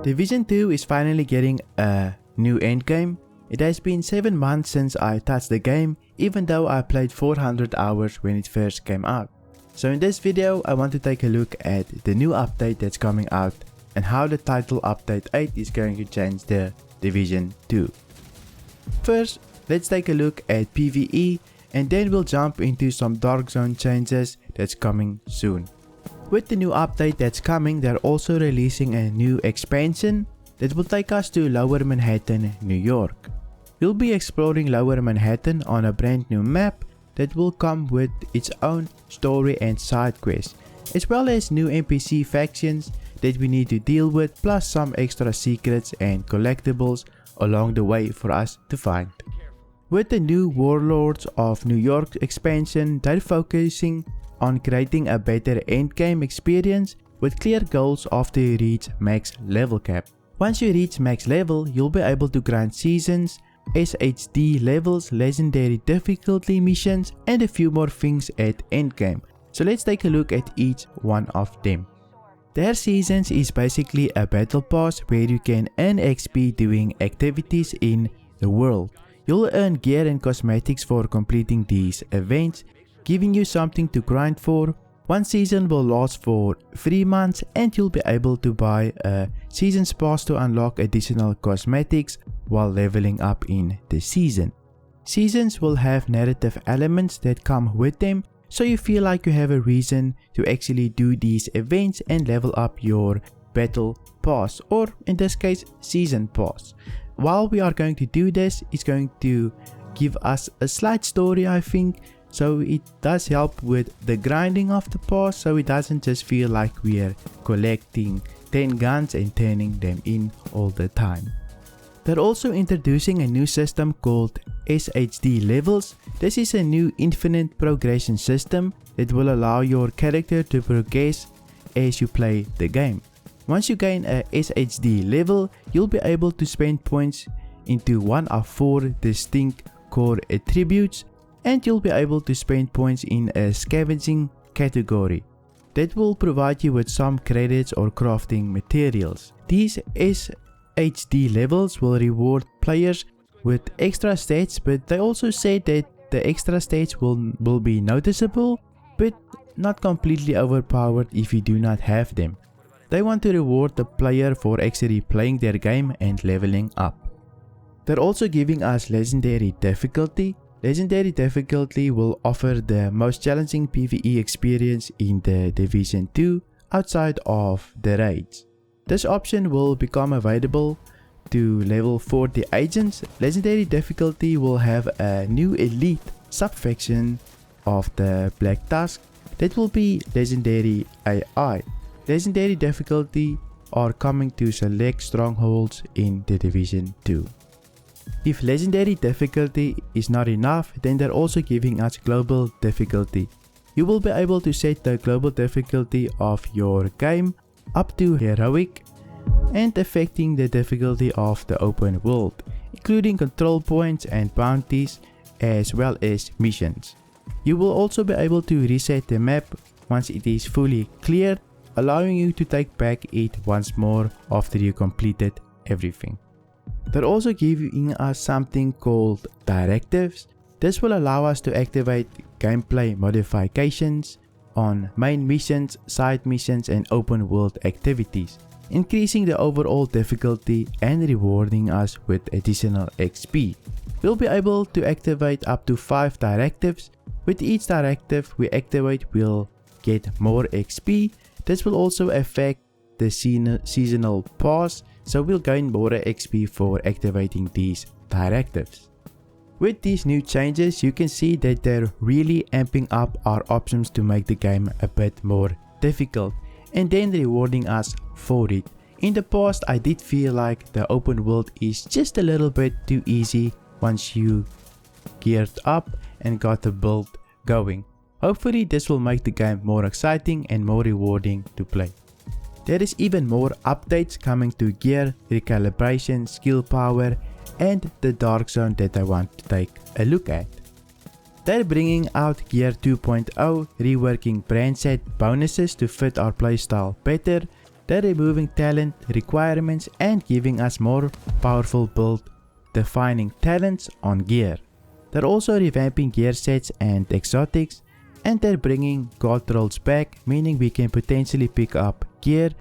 Division 2 is finally getting a new endgame. It has been 7 months since I touched the game, even though I played 400 hours when it first came out. So in this video I want to take a look at the new update that's coming out and how the title update 8 is going to change the Division 2. First, let's take a look at PvE and then we'll jump into some Dark Zone changes that's coming soon. With the new update that's coming, they're also releasing a new expansion that will take us to Lower Manhattan, New York. We'll be exploring Lower Manhattan on a brand new map that will come with its own story and side quests, as well as new NPC factions that we need to deal with, plus some extra secrets and collectibles along the way for us to find. With the new Warlords of New York expansion, they're focusing on creating a better endgame experience with clear goals after you reach max level cap. Once you reach max level, you'll be able to grind seasons, SHD levels, legendary difficulty missions, and a few more things at endgame. So let's take a look at each one of them. Their seasons is basically a battle pass where you can earn XP doing activities in the world. You'll earn gear and cosmetics for completing these events, giving you something to grind for. One season will last for 3 months and you'll be able to buy a season's pass to unlock additional cosmetics while leveling up in the season. Seasons will have narrative elements that come with them, so you feel like you have a reason to actually do these events and level up your battle pass, or in this case season pass. While we are going to do this, it's going to give us a slight story, I think. So it does help with the grinding of the pass, so it doesn't just feel like we are collecting 10 guns and turning them in all the time. They're also introducing a new system called SHD levels. This is a new infinite progression system that will allow your character to progress as you play the game. Once you gain a SHD level, you'll be able to spend points into one of 4 distinct core attributes, and you'll be able to spend points in a scavenging category that will provide you with some credits or crafting materials. These SHD levels will reward players with extra stats, but they also say that the extra stats will be noticeable but not completely overpowered if you do not have them. They want to reward the player for actually playing their game and leveling up. They're also giving us legendary difficulty. Legendary difficulty will offer the most challenging PvE experience in the Division 2 outside of the raids. This option will become available to level 40 agents. Legendary difficulty will have a new elite subfaction of the Black Tusk that will be legendary AI. Legendary difficulty are coming to select strongholds in the Division 2. If legendary difficulty is not enough, then they're also giving us global difficulty. You will be able to set the global difficulty of your game up to heroic and affecting the difficulty of the open world, including control points and bounties as well as missions. You will also be able to reset the map once it is fully cleared, allowing you to take back it once more after you completed everything. They're also giving us something called directives. This will allow us to activate gameplay modifications on main missions, side missions and open world activities, increasing the overall difficulty and rewarding us with additional XP. We'll be able to activate up to 5 directives. With each directive we activate, we'll get more XP. This will also affect the seasonal pass, so we'll gain more XP for activating these directives. With these new changes, you can see that they're really amping up our options to make the game a bit more difficult and then rewarding us for it. In the past, I did feel like the open world is just a little bit too easy once you geared up and got the build going. Hopefully this will make the game more exciting and more rewarding to play. There is even more updates coming to gear, recalibration, skill power and the Dark Zone that I want to take a look at. They're bringing out Gear 2.0, reworking brand set bonuses to fit our playstyle better, They're removing talent requirements and giving us more powerful build defining talents on gear. They're also revamping gear sets and exotics, and they're bringing god rolls back, meaning we can potentially pick up gear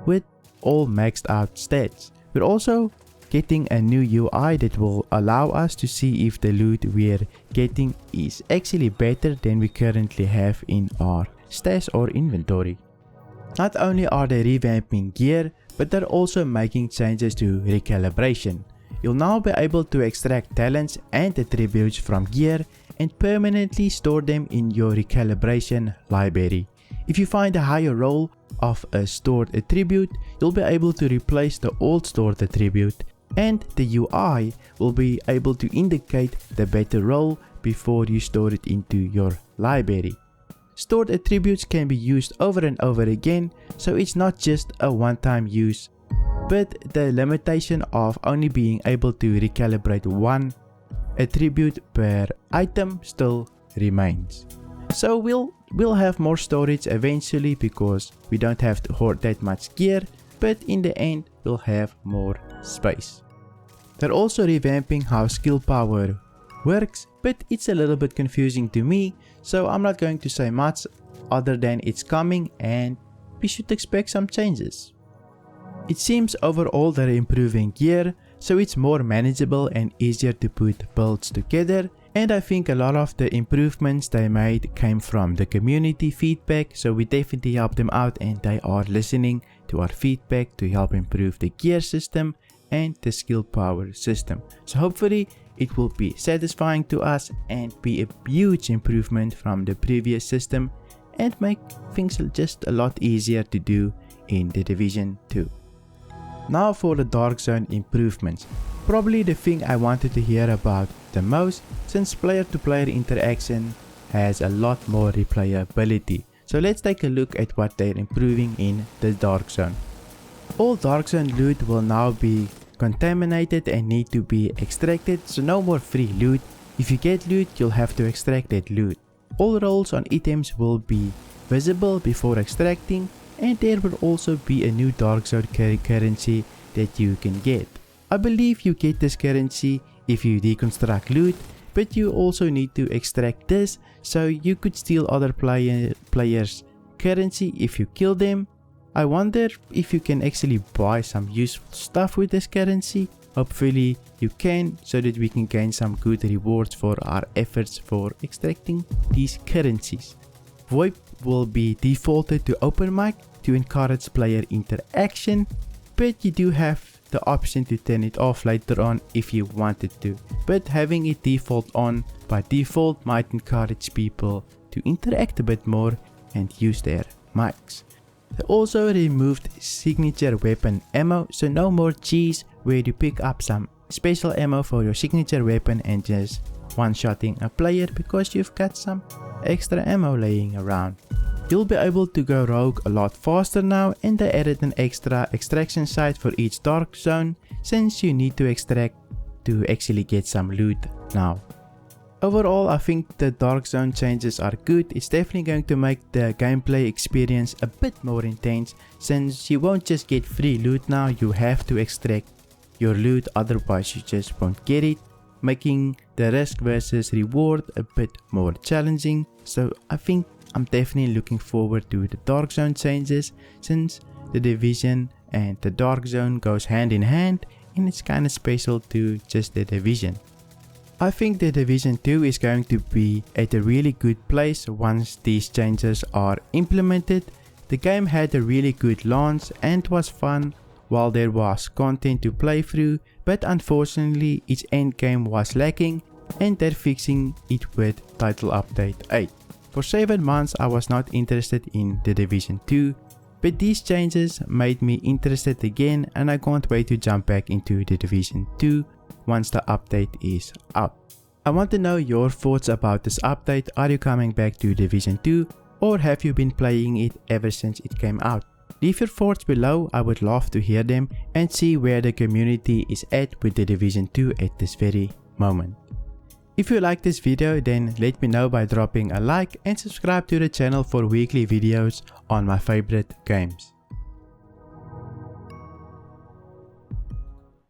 with all maxed out stats. We're also getting a new UI that will allow us to see if the loot we're getting is actually better than we currently have in our stash or inventory. Not only are they revamping gear, but they're also making changes to recalibration. You'll now be able to extract talents and attributes from gear and permanently store them in your recalibration library. If you find a higher roll of a stored attribute, you'll be able to replace the old stored attribute, and the UI will be able to indicate the better roll before you store it into your library. Stored attributes can be used over and over again, so it's not just a one-time use, but the limitation of only being able to recalibrate one attribute per item still remains. So we'll have more storage eventually because we don't have to hoard that much gear, but in the end we'll have more space. They're also revamping how skill power works, but it's a little bit confusing to me, so I'm not going to say much other than it's coming and we should expect some changes. It seems overall they're improving gear, so it's more manageable and easier to put builds together, and I think a lot of the improvements they made came from the community feedback, so we definitely helped them out and they are listening to our feedback to help improve the gear system and the skill power system. So hopefully it will be satisfying to us and be a huge improvement from the previous system and make things just a lot easier to do in The Division 2. Now for the Dark Zone improvements. Probably the thing I wanted to hear about the most, since player to player interaction has a lot more replayability. So let's take a look at what they're improving in the Dark Zone. All Dark Zone loot will now be contaminated and need to be extracted, so no more free loot. If you get loot, you'll have to extract that loot. All rolls on items will be visible before extracting, and there will also be a new Dark Zone currency that you can get. I believe you get this currency if you deconstruct loot, but you also need to extract this, so you could steal other players' currency if you kill them. I wonder if you can actually buy some useful stuff with this currency. Hopefully you can, so that we can gain some good rewards for our efforts for extracting these currencies. VoIP will be defaulted to open mic to encourage player interaction, but you do have the option to turn it off later on if you wanted to. But having it default on by default might encourage people to interact a bit more and use their mics. They also removed signature weapon ammo, so no more cheese where you pick up some special ammo for your signature weapon and just one-shotting a player because you've got some extra ammo laying around. You'll be able to go rogue a lot faster now, and they added an extra extraction site for each Dark Zone since you need to extract to actually get some loot now. Overall, I think the Dark Zone changes are good. It's definitely going to make the gameplay experience a bit more intense, since you won't just get free loot now, you have to extract your loot, otherwise you just won't get it, making the risk versus reward a bit more challenging. So I think I'm definitely looking forward to the Dark Zone changes, since the Division and the Dark Zone goes hand in hand, and it's kind of special to just the Division. I think the Division 2 is going to be at a really good place once these changes are implemented. The game had a really good launch and was fun while there was content to play through, but unfortunately its endgame was lacking, and they're fixing it with Title Update 8. For 7 months I was not interested in the Division 2, but these changes made me interested again, and I can't wait to jump back into the Division 2 once the update is out. I want to know your thoughts about this update. Are you coming back to Division 2, or have you been playing it ever since it came out? Leave your thoughts below, I would love to hear them and see where the community is at with the Division 2 at this very moment. If you like this video, then let me know by dropping a like and subscribe to the channel for weekly videos on my favorite games.